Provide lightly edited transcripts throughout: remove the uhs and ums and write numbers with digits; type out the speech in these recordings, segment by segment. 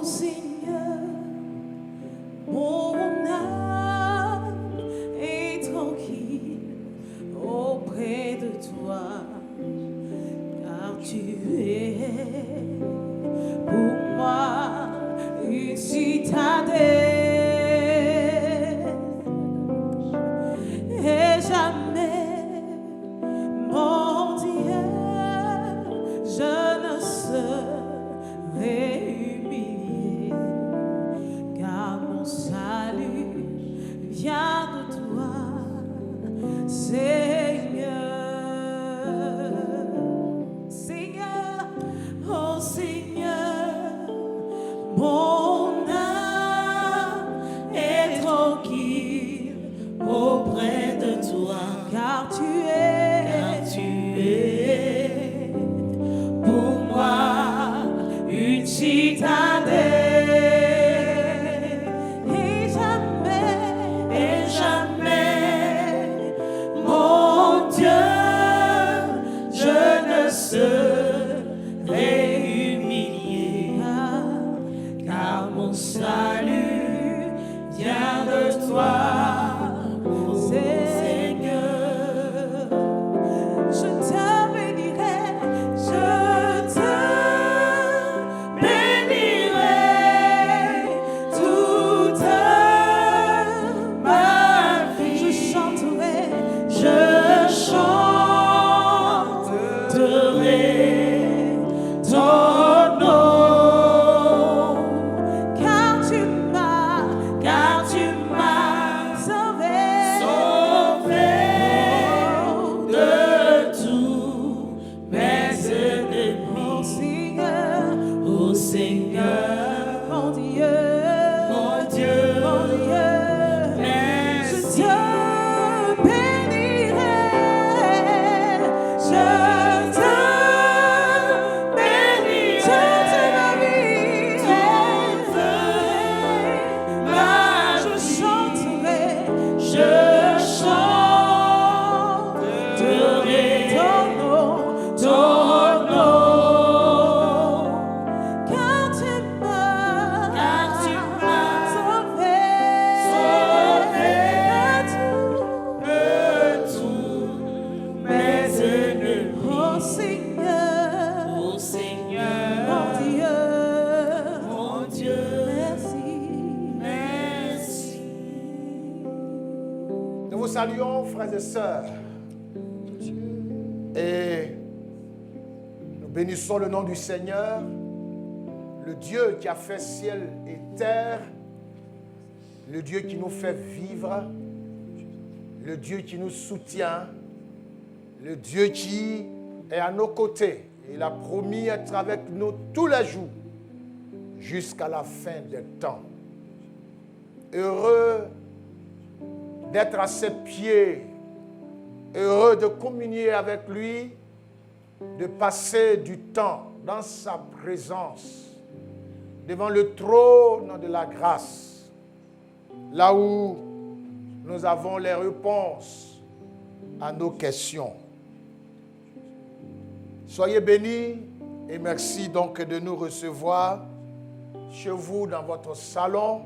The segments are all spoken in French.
Seigneur, mon âme est tranquille auprès de toi, car tu es pour moi une citadelle. Et jamais, mon Dieu, je ne serai humilié, car mon salut vient de toi, Seigneur. Seigneur, oh Seigneur, mon âme est tranquille auprès de toi, car tu es pour moi une citadelle. Et jamais, mon Dieu, je ne serai humilié, car mon salut vient de toi, Seigneur. Je te bénirai, je te bénirai toute ma vie. Je chanterai ton nom, car tu m'as sauvé de tous mes ennemis. Oh Seigneur, mon Dieu, merci. Je te bénirai, je te bénirai toute ma vie. Je chanterai ton nom, car tu m'as sauvé de tous mes ennemis. Oh Seigneur, mon Dieu, merci. Nous vous saluons, frères et sœurs, et nous bénissons le nom du Seigneur, le Dieu qui a fait ciel et terre, le Dieu qui nous fait vivre, le Dieu qui nous soutient, le Dieu qui est à nos côtés. Il a promis être avec nous tous les jours jusqu'à la fin des temps. Heureux d'être à ses pieds, heureux de communier avec lui, de passer du temps dans sa présence, devant le trône de la grâce, là où nous avons les réponses à nos questions. Soyez bénis et merci donc de nous recevoir chez vous, dans votre salon,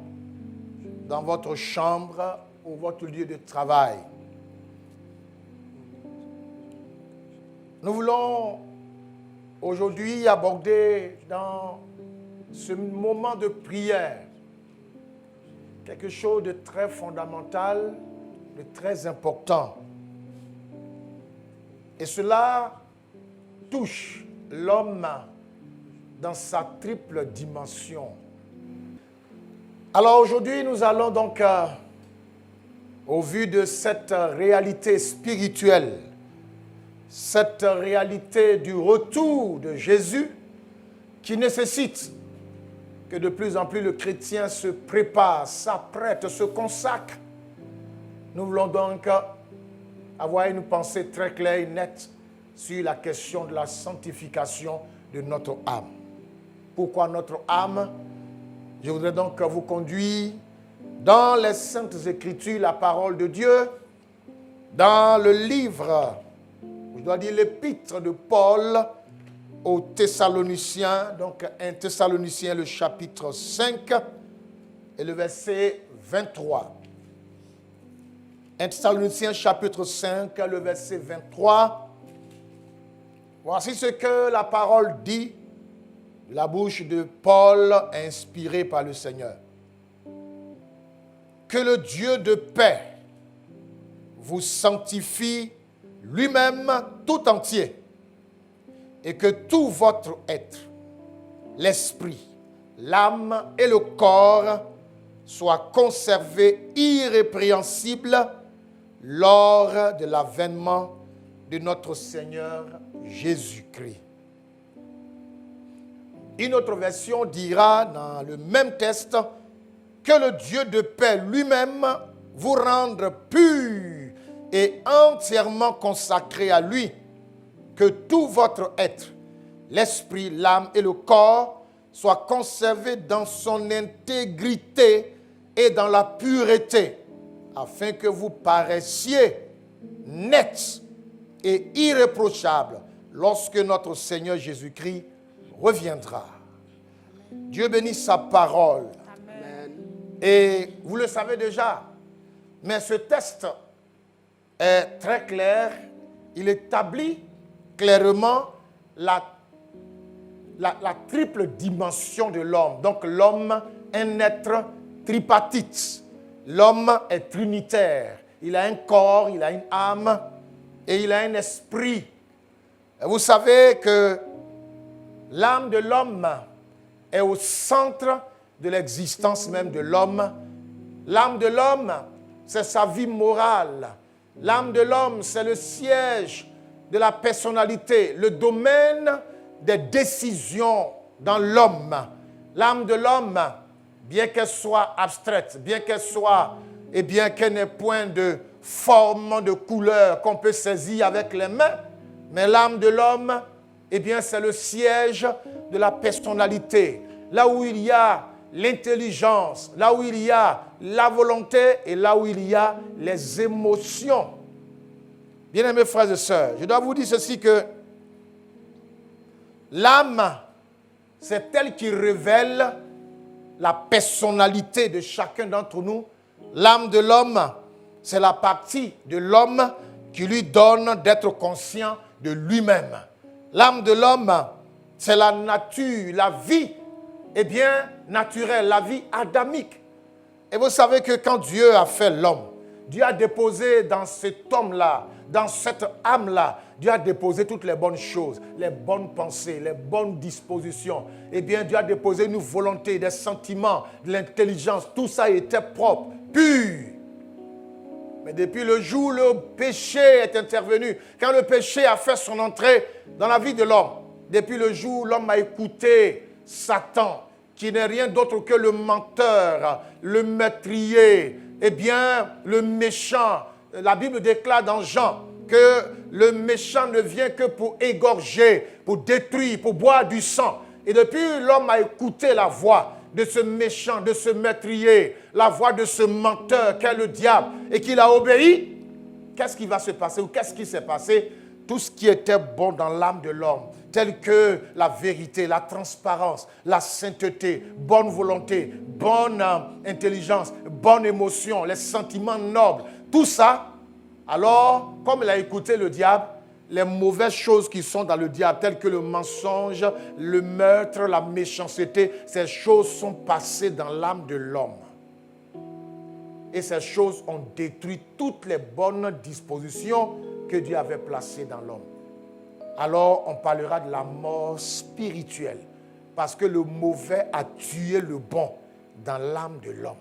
dans votre chambre ou votre lieu de travail. Nous voulons aujourd'hui aborder dans ce moment de prière quelque chose de très fondamental, de très important. Et cela touche l'homme dans sa triple dimension. Alors aujourd'hui, nous allons donc, au vu de cette réalité spirituelle, cette réalité du retour de Jésus qui nécessite que de plus en plus le chrétien se prépare, s'apprête, se consacre. Nous voulons donc avoir une pensée très claire et nette sur la question de la sanctification de notre âme. Pourquoi notre âme? Je voudrais donc vous conduire dans les Saintes Écritures, la parole de Dieu, dans le livre, je dois dire l'épître de Paul aux Thessaloniciens, donc 1 Thessaloniciens, le chapitre 5 et le verset 23. 1 Thessaloniciens, chapitre 5, le verset 23. Voici ce que la parole dit de la bouche de Paul, inspiré par le Seigneur. Que le Dieu de paix vous sanctifie lui-même tout entier, et que tout votre être, l'esprit, l'âme et le corps soient conservés irrépréhensibles lors de l'avènement de notre Seigneur Jésus-Christ. Une autre version dira dans le même texte que le Dieu de paix lui-même vous rende pur et entièrement consacré à lui, que tout votre être, l'esprit, l'âme et le corps soient conservés dans son intégrité et dans la pureté, afin que vous paraissiez nets et irréprochables lorsque notre Seigneur Jésus-Christ reviendra. Dieu bénisse sa parole. Amen. Et vous le savez déjà, mais ce texte est très clair. Il établit clairement la triple dimension de l'homme. Donc l'homme est un être tripartite. L'homme est trinitaire. Il a un corps, il a une âme et il a un esprit. Et vous savez que l'âme de l'homme est au centre de l'existence même de l'homme. L'âme de l'homme, c'est sa vie morale. L'âme de l'homme, c'est le siège de la personnalité, le domaine des décisions dans l'homme. L'âme de l'homme, bien qu'elle soit abstraite, bien qu'elle soit, et bien qu'elle n'ait point de forme, de couleur qu'on peut saisir avec les mains, mais l'âme de l'homme, eh bien, c'est le siège de la personnalité. Là où il y a l'intelligence, là où il y a la volonté et là où il y a les émotions. Bien-aimés frères et sœurs, je dois vous dire ceci que l'âme, c'est elle qui révèle la personnalité de chacun d'entre nous. L'âme de l'homme, c'est la partie de l'homme qui lui donne d'être conscient de lui-même. L'âme de l'homme, c'est la nature, la vie, eh bien, naturelle, la vie adamique. Et vous savez que quand Dieu a fait l'homme, Dieu a déposé dans cet homme-là, dans cette âme-là, Dieu a déposé toutes les bonnes choses, les bonnes pensées, les bonnes dispositions. Eh bien, Dieu a déposé une volonté, des sentiments, de l'intelligence. Tout ça était propre, pur. Mais depuis le jour où le péché est intervenu, quand le péché a fait son entrée dans la vie de l'homme, depuis le jour où l'homme a écouté Satan, qui n'est rien d'autre que le menteur, le meurtrier, eh bien, le méchant. La Bible déclare dans Jean que le méchant ne vient que pour égorger, pour détruire, pour boire du sang. Et depuis l'homme a écouté la voix de ce méchant, de ce meurtrier, la voix de ce menteur qu'est le diable, et qu'il a obéi, qu'est-ce qui va se passer ou qu'est-ce qui s'est passé? Tout ce qui était bon dans l'âme de l'homme, tel que la vérité, la transparence, la sainteté, bonne volonté, bonne intelligence, bonne émotion, les sentiments nobles, tout ça, alors, comme il a écouté le diable, les mauvaises choses qui sont dans le diable, telles que le mensonge, le meurtre, la méchanceté, ces choses sont passées dans l'âme de l'homme. Et ces choses ont détruit toutes les bonnes dispositions que Dieu avait placées dans l'homme. Alors, on parlera de la mort spirituelle, parce que le mauvais a tué le bon dans l'âme de l'homme.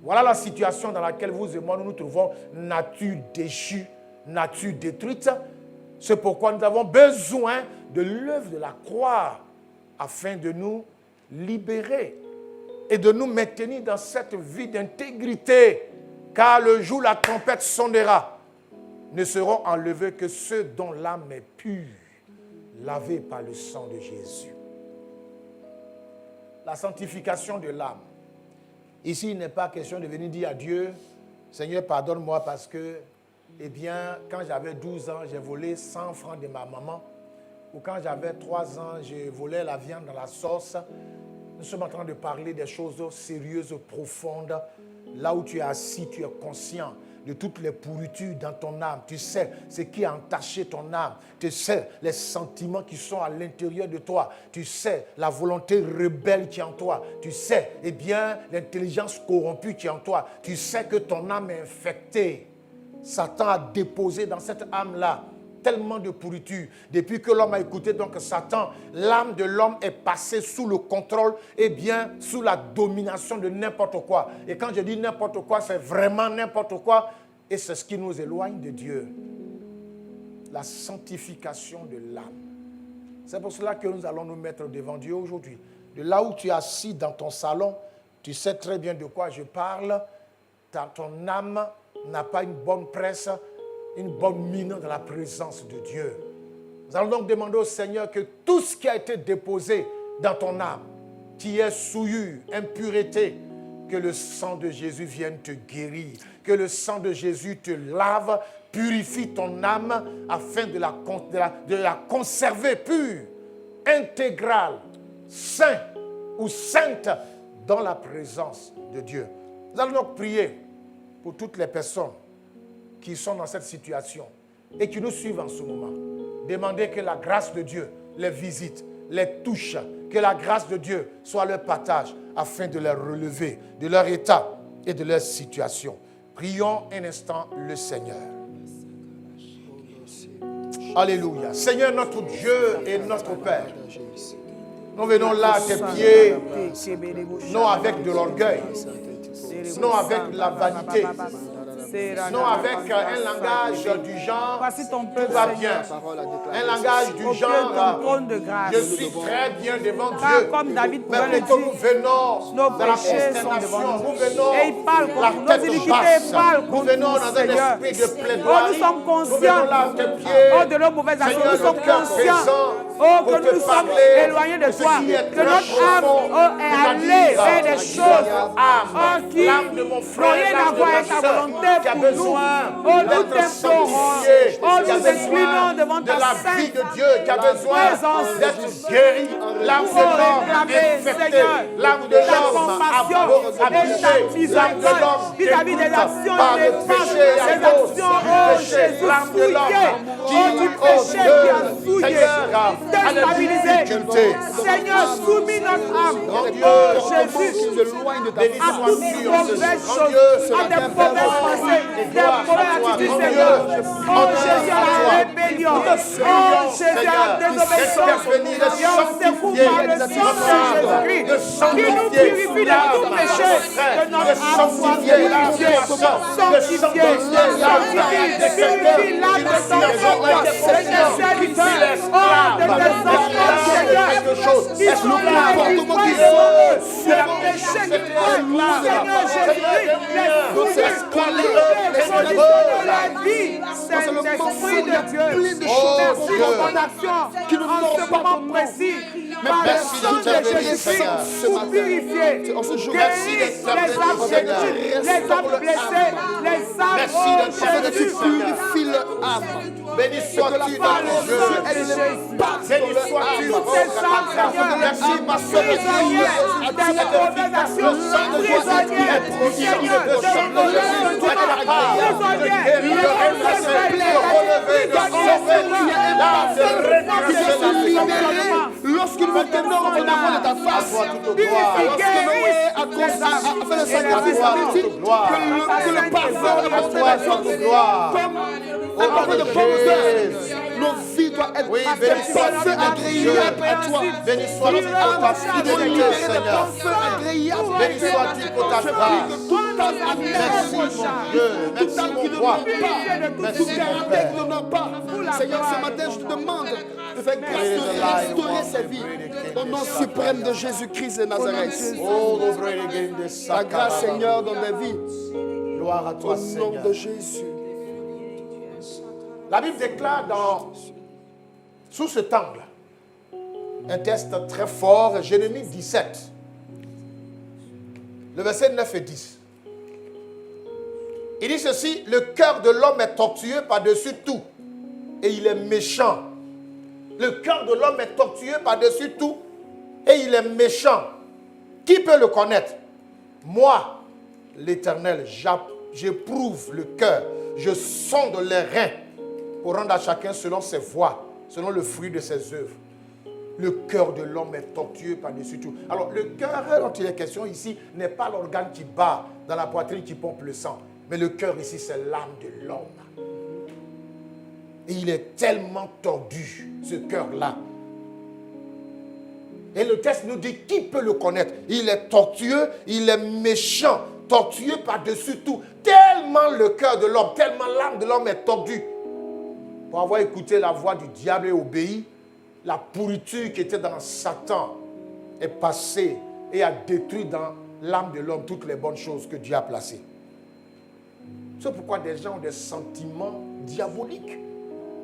Voilà la situation dans laquelle vous et moi nous nous trouvons, nature déchue, nature détruite. C'est pourquoi nous avons besoin de l'œuvre de la croix afin de nous libérer et de nous maintenir dans cette vie d'intégrité. Car le jour où la trompette sonnera, ne seront enlevés que ceux dont l'âme est pure, lavée par le sang de Jésus. La sanctification de l'âme. Ici, il n'est pas question de venir dire à Dieu, Seigneur, pardonne-moi parce que, eh bien, quand j'avais 12 ans, j'ai volé 100 francs de ma maman. ou quand j'avais 3 ans, je volais la viande dans la sauce. Nous sommes en train de parler des choses sérieuses, profondes. Là où tu es assis, tu es conscient de toutes les pourritures dans ton âme. Tu sais ce qui a entaché ton âme. Tu sais les sentiments qui sont à l'intérieur de toi. Tu sais la volonté rebelle qui est en toi. Tu sais, eh bien, l'intelligence corrompue qui est en toi. Tu sais que ton âme est infectée. Satan a déposé dans cette âme-là tellement de pourriture. Depuis que l'homme a écouté donc Satan, l'âme de l'homme est passée sous le contrôle, eh bien, sous la domination de n'importe quoi. Et quand je dis n'importe quoi, c'est vraiment n'importe quoi. Et c'est ce qui nous éloigne de Dieu. La sanctification de l'âme. C'est pour cela que nous allons nous mettre devant Dieu aujourd'hui. De là où tu es assis dans ton salon, tu sais très bien de quoi je parle. Ton âme n'a pas une bonne presse, une bonne mine dans la présence de Dieu. Nous allons donc demander au Seigneur que tout ce qui a été déposé dans ton âme, qui est souillure, impureté, que le sang de Jésus vienne te guérir, que le sang de Jésus te lave, purifie ton âme afin de la conserver pure, intégrale, saint ou sainte dans la présence de Dieu. Nous allons donc prier pour toutes les personnes qui sont dans cette situation et qui nous suivent en ce moment. Demandez que la grâce de Dieu les visite, les touche, que la grâce de Dieu soit leur partage afin de les relever de leur état et de leur situation. Prions un instant le Seigneur. Alléluia. Seigneur notre Dieu et notre Père, nous venons là à tes pieds, non avec de l'orgueil, non avec de la vanité, non avec un langage du genre tout va bien, un langage du genre je suis très bien devant Dieu, mais pour que nous venons dans la consternation, nous venons la tête basse, nous venons dans un esprit de plaidoirie, nous venons là à tes pieds, de nos mauvaises actions, Seigneur, nous sommes le cœur conscients présent, que nous sommes éloignés de toi, que notre âme est allée vers des choses qui n'ont rien à voir avec ta volonté pour nous. Nous t'implorons, nous inclinons devant ta sainte de Dieu qui a besoin d'être guéri, l'âme de l'homme infectée, l'âme de l'homme abusée, l'âme de l'homme vis-à-vis des actions par le péché à cause du péché, l'âme de l'homme qui péché qui a souillé, déstabilisé. Seigneur, soumis notre âme, Jésus, à toutes mauvaises choses, à des mauvaises pensées, des mauvaises attitudes, Seigneur. Oh Jésus, à la rébellion, oh Jésus, à la désobéissance, et on secoue par le sang de Jésus-Christ, qui nous purifie de tout péché, que notre âme soit purifiée, sanctifiée, purifie l'âme de ton peuple, de tes serviteurs, oh, de tes enfants, Seigneur, qui sont là et qui croient sur le péché qui croient, Seigneur Jésus-Christ, les conditions de la vie, Saint-Esprit de Dieu, merci pour ton action en ce moment précis, par le sang de Jésus-Christ, pour purifier, guérir les âmes séduites, les âmes blessées, les âmes, oh Jésus, purifie leur âme. Béni sois-tu dans le Dieu. Béni sois-tu, toutes ces âmes, Seigneur, prisonnières des mauvaises actions, prisonnières, Seigneur, de l'orgueil, lorsqu'il vous ténor au devant de ta face, lorsque Noé a fait le sacrifice, que le parfum a monté la chose, comme un parfum de pommes d'huile, nos vies doivent être parfum agréable à toi. Béni sois-tu pour ta fidélité, Seigneur. Béni sois-tu pour ta grâce. Merci mon Dieu, merci mon roi. Merci mon Père. Seigneur, ce matin, je te demande de faire grâce de restaurer sa vie. Au nom suprême de Jésus-Christ de Nazareth. Ta grâce, Seigneur, dans ta vie. Gloire à toi, Au nom Seigneur. de Jésus. La Bible déclare sous cet angle un texte très fort, Jérémie 17, le verset 9 et 10. Il dit ceci: le cœur de l'homme est tortueux par-dessus tout, et il est méchant. Le cœur de l'homme est tortueux par-dessus tout et il est méchant. Qui peut le connaître? Moi, l'Éternel, j'éprouve le cœur, je sonde les reins pour rendre à chacun selon ses voies, selon le fruit de ses œuvres. Le cœur de l'homme est tortueux par-dessus tout. Alors, le cœur dont il est question ici n'est pas l'organe qui bat dans la poitrine qui pompe le sang. Mais le cœur ici, c'est l'âme de l'homme. Et il est tellement tordu, ce cœur-là. Et le texte nous dit, qui peut le connaître? Il est tortueux, il est méchant, tortueux par-dessus tout. Tellement le cœur de l'homme, tellement l'âme de l'homme est tordue. Pour avoir écouté la voix du diable et obéi, la pourriture qui était dans Satan est passée et a détruit dans l'âme de l'homme toutes les bonnes choses que Dieu a placées. C'est pourquoi des gens ont des sentiments diaboliques.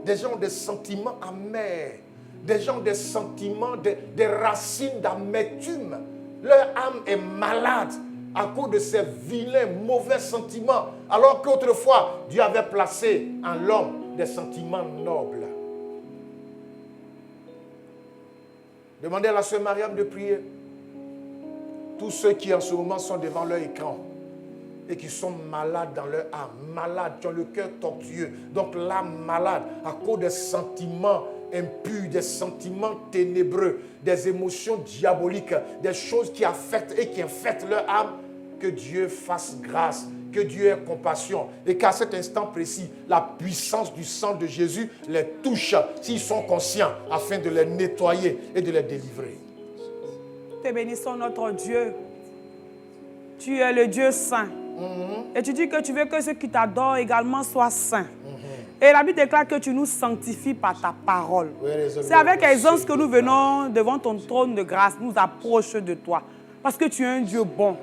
Des gens ont des sentiments amers. Des gens ont des sentiments, des racines d'amertume. Leur âme est malade à cause de ces vilains, mauvais sentiments. Alors qu'autrefois, Dieu avait placé en l'homme des sentiments nobles. Demandez à la sœur Mariam de prier. Tous ceux qui en ce moment sont devant leur écran et qui sont malades dans leur âme, malades, qui ont le cœur tortueux, donc l'âme malade à cause des sentiments impurs, des sentiments ténébreux, des émotions diaboliques, des choses qui affectent et qui infectent leur âme, que Dieu fasse grâce, que Dieu ait compassion et qu'à cet instant précis, la puissance du sang de Jésus les touche s'ils sont conscients afin de les nettoyer et de les délivrer. Te bénissons notre Dieu. Tu es le Dieu saint. Et tu dis que tu veux que ceux qui t'adorent également soient saints. Et la Bible déclare que tu nous sanctifies par ta parole. C'est avec aisance que nous venons devant ton trône de grâce, nous approchons de toi. Parce que tu es un Dieu bon.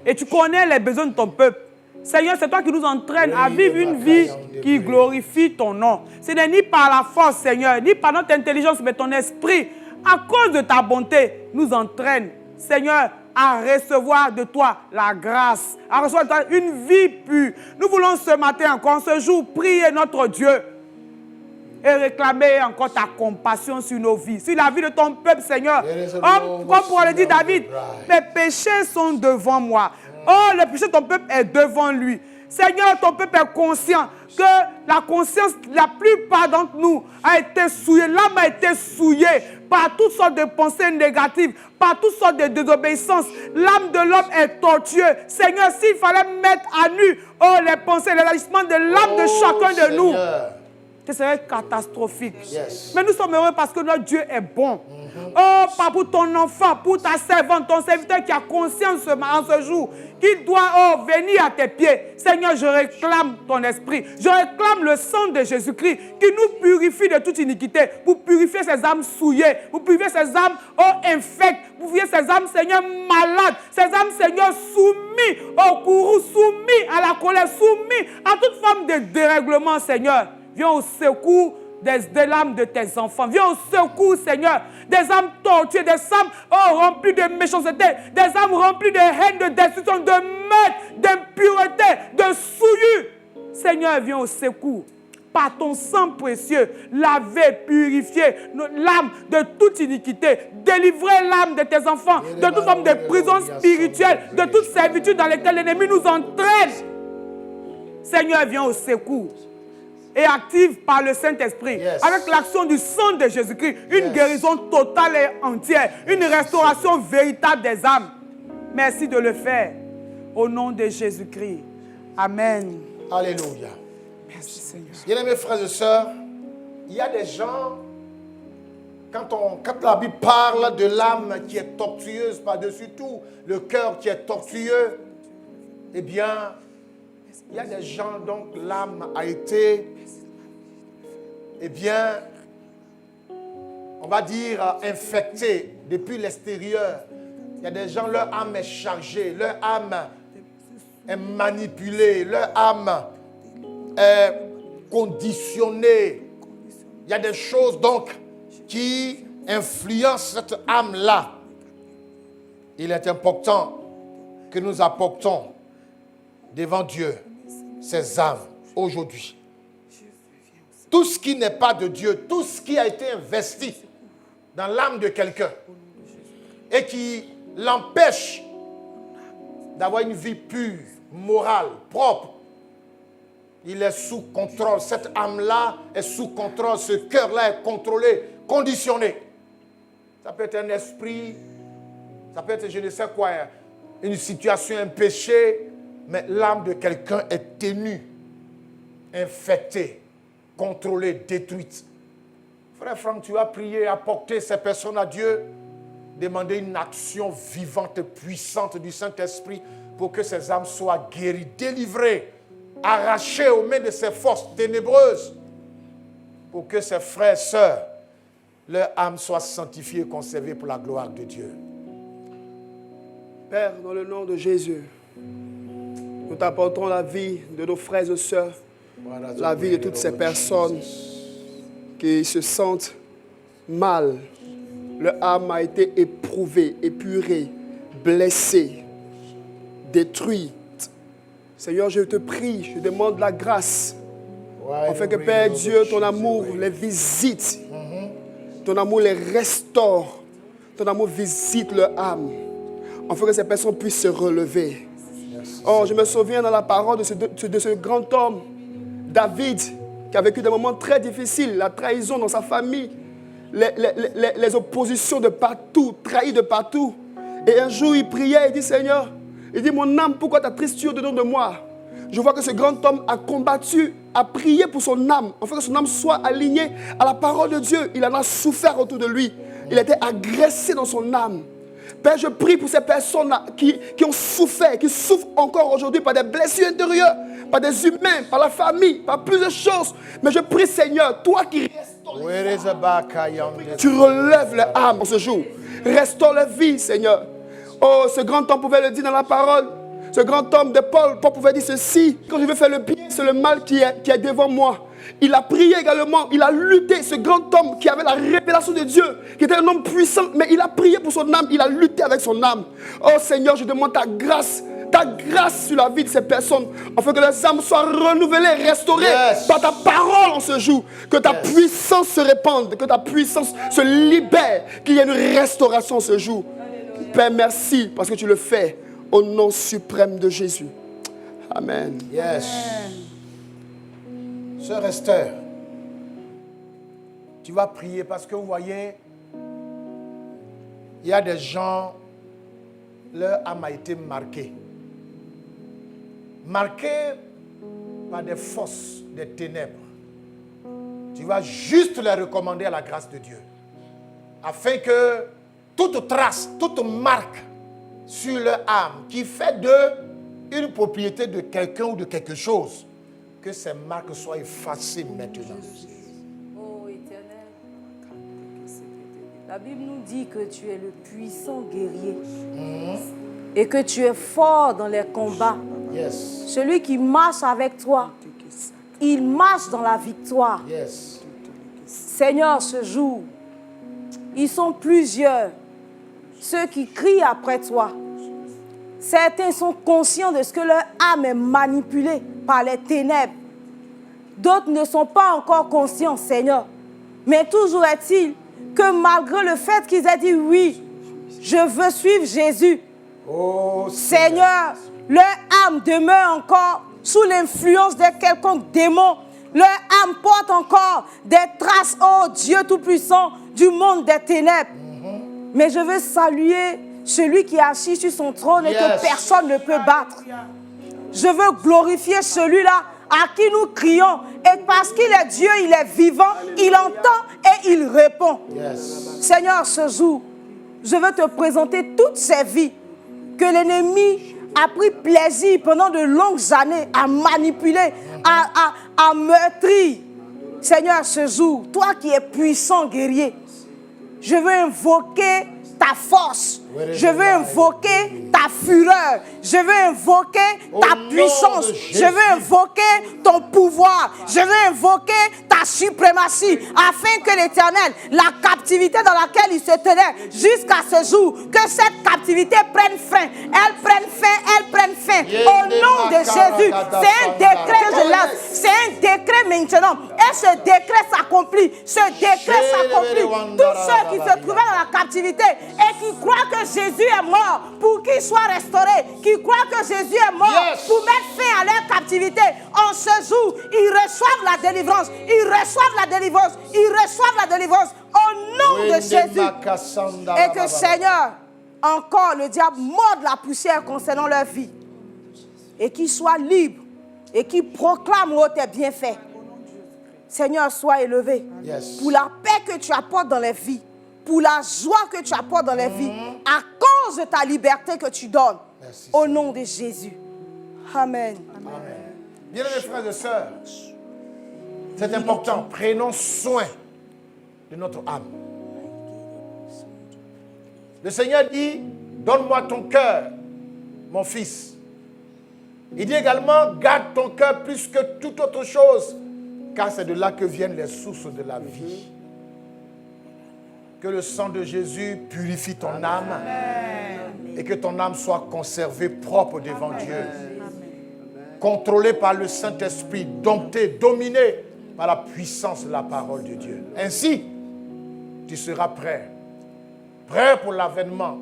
Et tu connais les besoins de ton peuple. Seigneur, c'est toi qui nous entraînes à vivre une vie qui glorifie ton nom. Ce n'est ni par la force, Seigneur, ni par notre intelligence, mais ton esprit, à cause de ta bonté, nous entraîne, Seigneur, à recevoir de toi la grâce, à recevoir de toi une vie pure. Nous voulons ce matin encore, ce jour, prier notre Dieu et réclamer encore ta compassion sur nos vies, sur la vie de ton peuple, Seigneur. Comme pour le dire David, mes péchés sont devant moi. Oh, le péché de ton peuple est devant lui. Seigneur, ton peuple est conscient que la conscience, la plupart d'entre nous, a été souillée. L'âme a été souillée par toutes sortes de pensées négatives, par toutes sortes de désobéissances. L'âme de l'homme est tortueuse. Seigneur, s'il fallait mettre à nu les pensées, les agissements de l'âme de chacun de nous, que ce serait catastrophique. Mais nous sommes heureux parce que notre Dieu est bon. Oh, pas pour ton enfant, pour ta servante, ton serviteur qui a conscience en ce jour, qu'il doit venir à tes pieds. Seigneur, je réclame ton esprit. Je réclame le sang de Jésus-Christ qui nous purifie de toute iniquité, pour purifier ces âmes souillées, pour purifier ces âmes infectes, pour purifier ces âmes, Seigneur, malades, ces âmes, Seigneur, soumis au courroux, soumis à la colère, soumis à toute forme de dérèglement, Seigneur. Viens au secours des l'âme de tes enfants. Viens au secours, Seigneur, des âmes tortuées, des âmes remplies de méchanceté, des âmes remplies de haine, de destruction, de meurtre, d'impureté, de souillure. Seigneur, viens au secours. Par ton sang précieux, laver, purifier l'âme de toute iniquité, délivrer l'âme de tes enfants de toute forme de prison spirituelle, de toute servitude dans laquelle l'ennemi nous entraîne. Seigneur, viens au secours. Et active par le Saint-Esprit, avec l'action du sang de Jésus-Christ, une guérison totale et entière, une restauration véritable des âmes. Merci de le faire. Au nom de Jésus-Christ. Amen. Alléluia. Merci Seigneur. Bien-aimés frères et sœurs, il y a des gens, quand la Bible parle de l'âme qui est tortueuse par-dessus tout, le cœur qui est tortueux, eh bien, il y a des gens dont l'âme a été, eh bien, on va dire, infectée depuis l'extérieur. Il y a des gens, leur âme est chargée, leur âme est manipulée, leur âme est conditionnée. Il y a des choses donc qui influencent cette âme-là. Il est important que nous apportons devant Dieu ces âmes aujourd'hui. tout ce qui n'est pas de Dieu, tout ce qui a été investi dans l'âme de quelqu'un et qui l'empêche d'avoir une vie pure, morale, propre, il est sous contrôle. Cette âme-là est sous contrôle. Ce cœur-là est contrôlé, conditionné. Ça peut être un esprit, ça peut être je ne sais quoi, une situation, un péché, mais l'âme de quelqu'un est ténue, infectée, contrôlée, détruite. Frère Franck, tu vas prier, apporter ces personnes à Dieu, demander une action vivante et puissante du Saint-Esprit pour que ces âmes soient guéries, délivrées, arrachées aux mains de ces forces ténébreuses, pour que ces frères et sœurs, leur âme soit sanctifiée et conservée pour la gloire de Dieu. Père, dans le nom de Jésus, nous t'apportons la vie de nos frères et sœurs, la vie de toutes ces personnes qui se sentent mal. Leur âme a été éprouvée, épurée, blessée, détruite. Seigneur, je te prie, je demande la grâce, afin que Père Dieu, ton amour les visite, ton amour les restaure, ton amour visite leur âme, afin que ces personnes puissent se relever. Oh, je me souviens dans la parole de ce grand homme, David, qui a vécu des moments très difficiles, la trahison dans sa famille, les oppositions de partout, trahi de partout. Et un jour, il priait, il dit, Seigneur, il dit, mon âme, pourquoi ta tristure dedans de moi? Je vois que ce grand homme a combattu, a prié pour son âme, afin que son âme soit alignée à la parole de Dieu. Il en a souffert autour de lui. Il a été agressé dans son âme. Père, je prie pour ces personnes-là qui ont souffert, qui souffrent encore aujourd'hui par des blessures intérieures, par des humains, par la famille, par plusieurs choses. Mais je prie, Seigneur, toi qui restaures, tu relèves leur âme en ce jour. Restaure leur vie, Seigneur. Oh, ce grand homme pouvait le dire dans la parole. Ce grand homme de Paul pouvait dire ceci: quand je veux faire le bien, c'est le mal qui est devant moi. Il a prié également, il a lutté. Ce grand homme qui avait la révélation de Dieu, qui était un homme puissant, mais il a prié pour son âme, il a lutté avec son âme. Oh Seigneur, je demande ta grâce sur la vie de ces personnes, afin que leurs âmes soient renouvelées, restaurées par ta parole en ce jour. Que ta puissance se répande, que ta puissance se libère, qu'il y ait une restauration en ce jour. Père, merci parce que tu le fais au nom suprême de Jésus. Amen. Yes. Sœur Esther, tu vas prier parce que vous voyez, il y a des gens, leur âme a été marquée. Marquée par des forces, des ténèbres. Tu vas juste les recommander à la grâce de Dieu. Afin que toute trace, toute marque sur leur âme qui fait d'eux une propriété de quelqu'un ou de quelque chose, que ces marques soient effacées maintenant. Oh Éternel, la Bible nous dit que tu es le puissant guerrier et que tu es fort dans les combats. Yes. Celui qui marche avec toi, il marche dans la victoire. Yes. Seigneur, ce jour, ils sont plusieurs, ceux qui crient après toi. Certains sont conscients de ce que leur âme est manipulée par les ténèbres. D'autres ne sont pas encore conscients, Seigneur. Mais toujours est-il que malgré le fait qu'ils aient dit oui, je veux suivre Jésus, Seigneur, leur âme demeure encore sous l'influence de quelconque démon. Leur âme porte encore des traces, oh Dieu Tout-Puissant, du monde des ténèbres. Mais je veux saluer celui qui est assis sur son trône et que personne ne peut battre. Je veux glorifier celui-là à qui nous crions. Et parce qu'il est Dieu, il est vivant, il entend et il répond. Seigneur, ce jour, je veux te présenter toutes ces vies que l'ennemi a pris plaisir pendant de longues années à manipuler, à meurtrir. Seigneur, ce jour, toi qui es puissant guerrier, je veux invoquer ta force, je veux invoquer ta fureur, je veux invoquer ta puissance, je veux invoquer ton pouvoir, je veux invoquer ta suprématie, afin que l'Éternel, la captivité dans laquelle il se tenait jusqu'à ce jour, que cette captivité prenne fin, elle prenne fin, elle prenne fin. Au nom de Jésus, c'est un décret que je lance. C'est un décret maintenant. Et ce décret s'accomplit. Ce décret s'accomplit. Tous ceux qui se trouvaient dans la captivité et qui croient que Jésus est mort pour qu'ils soient restaurés, qui croient que Jésus est mort pour mettre fin à leur captivité, en ce jour, ils reçoivent la délivrance. Ils reçoivent la délivrance. Ils reçoivent la délivrance au nom de Jésus. Et que Seigneur, encore le diable morde la poussière concernant leur vie. Et qu'ils soient libres et qu'ils proclament tes bienfaits. Seigneur, sois élevé pour la paix que tu apportes dans les vies, pour la joie que tu apportes dans les vies, à cause de ta liberté que tu donnes. Merci, au nom de Jésus. Amen. Amen. Bien-aimés frères et sœurs, c'est important. Prenons soin de notre âme. Le Seigneur dit, donne-moi ton cœur, mon fils. Il dit également, garde ton cœur plus que toute autre chose, car c'est de là que viennent les sources de la vie. Que le sang de Jésus purifie ton âme et que ton âme soit conservée propre devant Dieu. Contrôlée par le Saint-Esprit, domptée, dominée par la puissance de la parole de Dieu. Ainsi, tu seras prêt. Prêt pour l'avènement,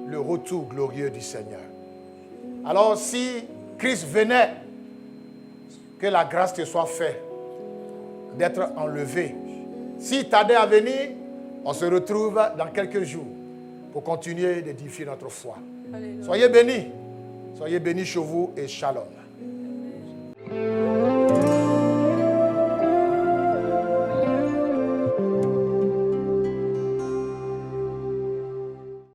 le retour glorieux du Seigneur. Alors si Christ venait, que la grâce te soit faite d'être enlevé. S'il tardait à venir, on se retrouve dans quelques jours pour continuer d'édifier notre foi. Alléluia. Soyez bénis chez vous et shalom.